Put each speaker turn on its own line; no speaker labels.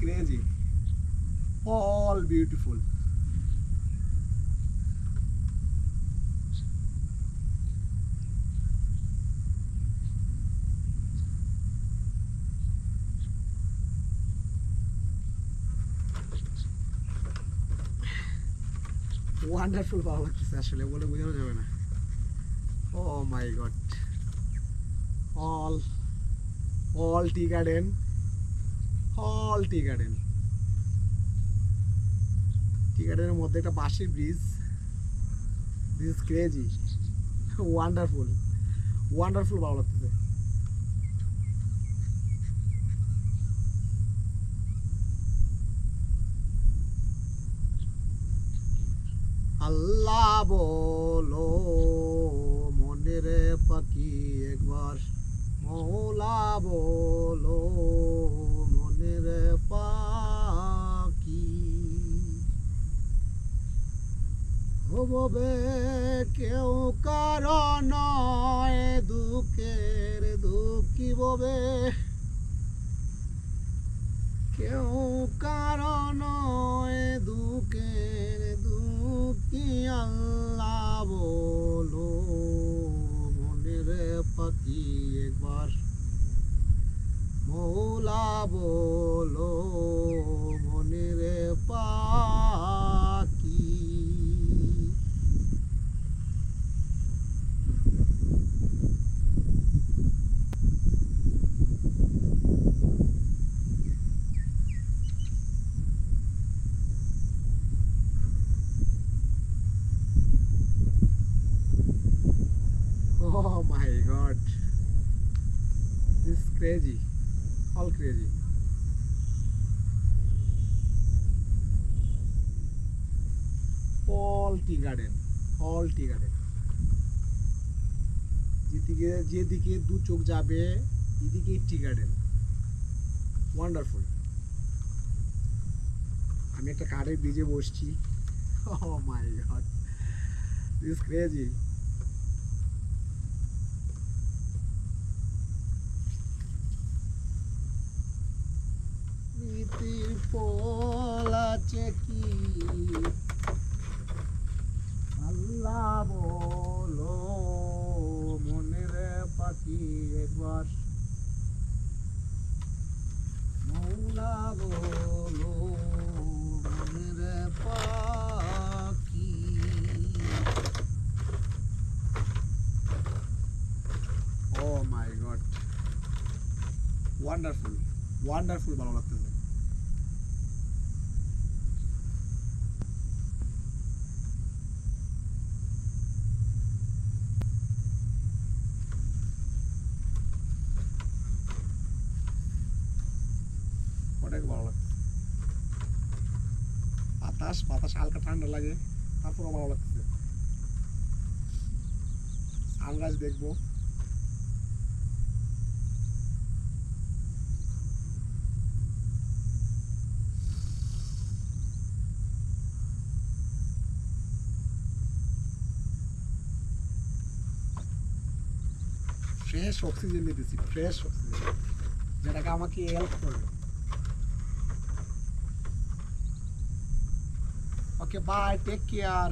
crazy. All beautiful. Wonderful ভালো লাগতেছে আসলে বলে বোঝানো যাবে না। Oh my god, all all tea garden, all tea garden. Tea গার্ডেনের মধ্যে একটা বাঁশের bridge. This is crazy, wonderful, wonderful ভালো লাগতেছে। আল্লাহ বলো মনের পাখি একবার, মৌলা বলো মনের পাখি, হবে কেউ কারণ দুঃখের দুঃখী ববে, কেউ কারণ দুঃখের দুঃখী। আল্লাহ বলো মনের পাখি একবার, মৌলা বলো মনের পাখি। Oh my god, this is crazy, all crazy. All tea garden, all tea garden. যেদিকে দু চোখ যাবে এদিকে টি গার্ডেন, ওয়ান্ডারফুল। আমি একটা কারের ব্রিজে বসছি। Oh my god, this is crazy. প্রীতির ফল আছে কি আল্লাহ বলো মনের পাখি একবার, মৌলা বলো মনের পাখি। ও মাই গড, ওয়ান্ডারফুল, ওয়ান্ডারফুল ভালো লাগতেছে। অনেক ভালো লাগছে, বাতাস বাতাস হালকা ঠান্ডা লাগে, তারপরও ভালো লাগতেছে। সানরাইজ দেখবো। ফ্রেশ অক্সিজেন নিতেছি, ফ্রেশ অক্সিজেন, যেটাকে আমাকে হেল্প করবে। Okay bye, take care.